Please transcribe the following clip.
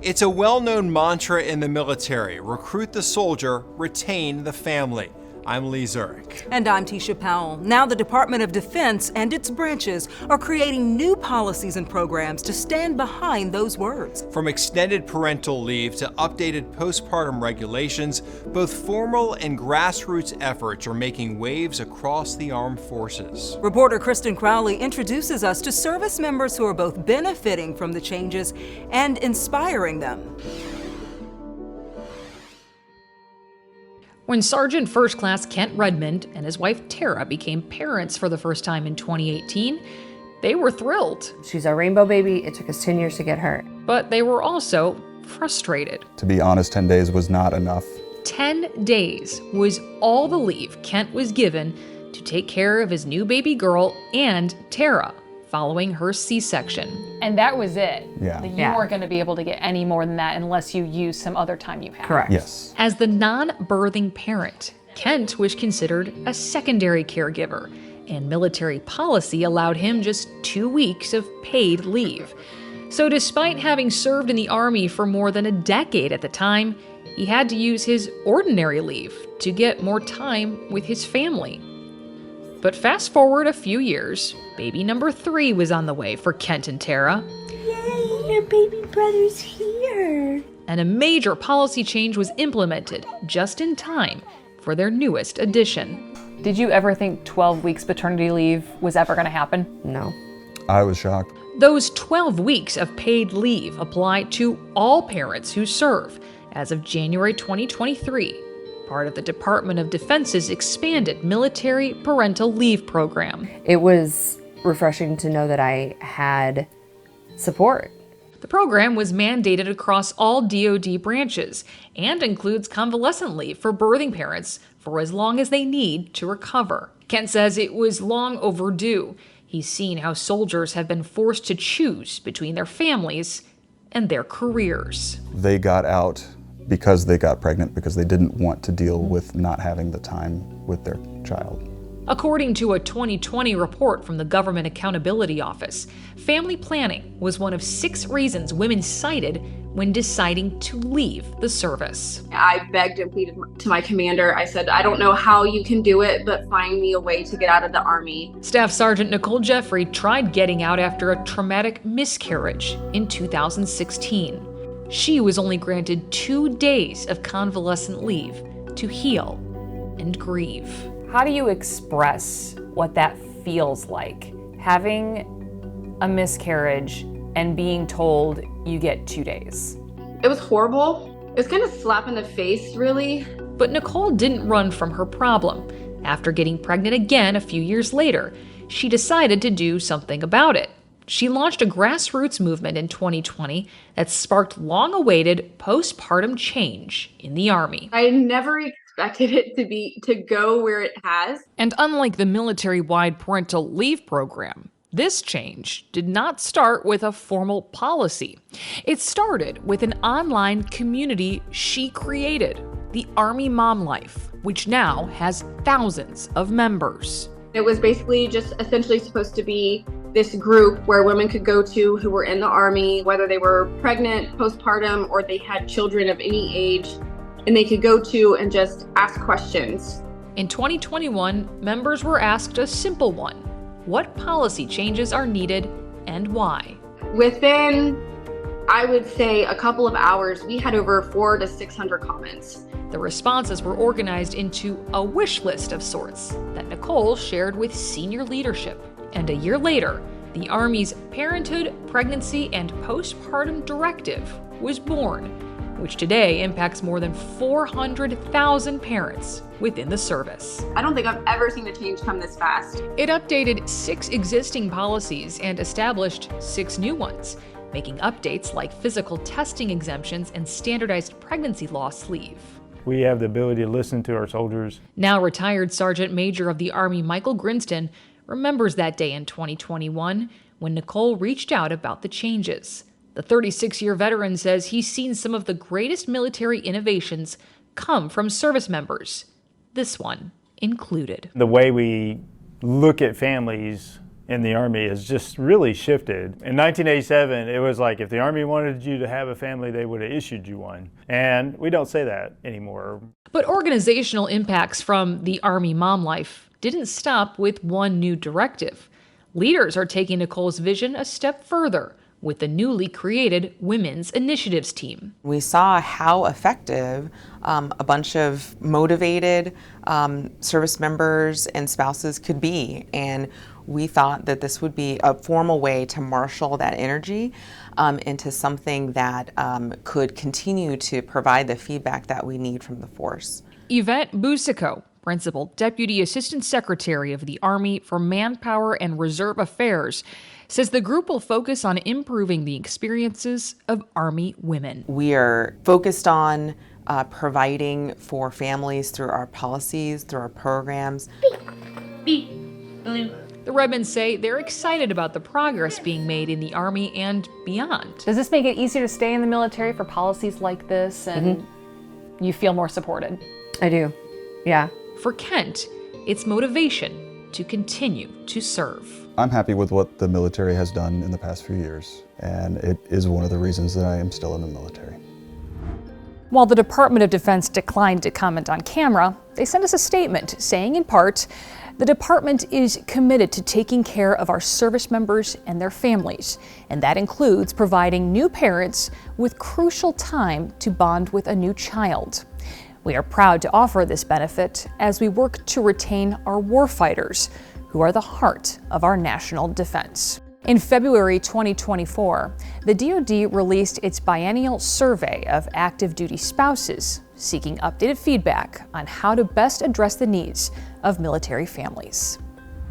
It's a well-known mantra in the military: recruit the soldier, retain the family. I'm Lee Zurich. And I'm Tisha Powell. Now the Department of Defense and its branches are creating new policies and programs to stand behind those words. From extended parental leave to updated postpartum regulations, both formal and grassroots efforts are making waves across the armed forces. Reporter Kristin Crowley introduces us to service members who are both benefiting from the changes and inspiring them. When Sergeant First Class Kent Redmond and his wife Tara became parents for the first time in 2018, they were thrilled. She's our rainbow baby. It took us 10 years to get her. But they were also frustrated. To be honest, 10 days was not enough. 10 days was all the leave Kent was given to take care of his new baby girl and Tara following her C-section. And that was it. Yeah. You weren't going to be able to get any more than that unless you used some other time you had. Correct. Yes. As the non-birthing parent, Kent was considered a secondary caregiver, and military policy allowed him just 2 weeks of paid leave. So despite having served in the Army for more than a decade at the time, he had to use his ordinary leave to get more time with his family. But fast forward a few years, baby number 3 was on the way for Kent and Tara. Yay, your baby brother's here. And a major policy change was implemented just in time for their newest addition. Did you ever think 12 weeks paternity leave was ever going to happen? No. I was shocked. Those 12 weeks of paid leave apply to all parents who serve as of January 2023, part of the Department of Defense's expanded military parental leave program. It was refreshing to know that I had support. The program was mandated across all DoD branches and includes convalescent leave for birthing parents for as long as they need to recover. Kent says it was long overdue. He's seen how soldiers have been forced to choose between their families and their careers. They got out because they got pregnant, because they didn't want to deal with not having the time with their child. According to a 2020 report from the Government Accountability Office, family planning was one of 6 reasons women cited when deciding to leave the service. I begged and pleaded to my commander. I said, I don't know how you can do it, but find me a way to get out of the Army. Staff Sergeant Nicole Jeffrey tried getting out after a traumatic miscarriage in 2016. She was only granted 2 days of convalescent leave to heal and grieve. How do you express what that feels like? Having a miscarriage and being told you get 2 days. It was horrible. It was kind of a slap in the face, really. But Nicole didn't run from her problem. After getting pregnant again a few years later, she decided to do something about it. She launched a grassroots movement in 2020 that sparked long-awaited postpartum change in the Army. I never expected it to go where it has. And unlike the military-wide parental leave program, this change did not start with a formal policy. It started with an online community she created, the Army Mom Life, which now has thousands of members. It was basically just essentially supposed to be this group where women could go to who were in the Army, whether they were pregnant, postpartum, or they had children of any age, and they could go to and just ask questions. In 2021, members were asked a simple one: what policy changes are needed and why? Within, I would say, a couple of hours, we had over 400 to 600 comments. The responses were organized into a wish list of sorts that Nicole shared with senior leadership. And a year later, the Army's Parenthood, Pregnancy, and Postpartum Directive was born, which today impacts more than 400,000 parents within the service. I don't think I've ever seen a change come this fast. It updated 6 existing policies and established 6 new ones, making updates like physical testing exemptions and standardized pregnancy loss leave. We have the ability to listen to our soldiers. Now retired Sergeant Major of the Army Michael Grinston remembers that day in 2021 when Nicole reached out about the changes. The 36-year veteran says he's seen some of the greatest military innovations come from service members, this one included. The way we look at families in the Army has just really shifted. In 1987, it was like if the Army wanted you to have a family, they would have issued you one. And we don't say that anymore. But organizational impacts from the Army mom life didn't stop with one new directive. Leaders are taking Nicole's vision a step further with the newly created Women's Initiatives team. We saw how effective a bunch of motivated service members and spouses could be, and we thought that this would be a formal way to marshal that energy into something that could continue to provide the feedback that we need from the force. Yvette Busico, Principal Deputy Assistant Secretary of the Army for Manpower and Reserve Affairs, says the group will focus on improving the experiences of Army women. We are focused on providing for families through our policies, through our programs. The Redmonds say they're excited about the progress being made in the Army and beyond. Does this make it easier to stay in the military for policies like this, and you feel more supported? I do, yeah. For Kent, it's motivation to continue to serve. I'm happy with what the military has done in the past few years, and it is one of the reasons that I am still in the military. While the Department of Defense declined to comment on camera, they sent us a statement saying, in part, the department is committed to taking care of our service members and their families, and that includes providing new parents with crucial time to bond with a new child. We are proud to offer this benefit as we work to retain our warfighters, who are the heart of our national defense. In February 2024, the DoD released its biennial survey of active duty spouses, seeking updated feedback on how to best address the needs of military families.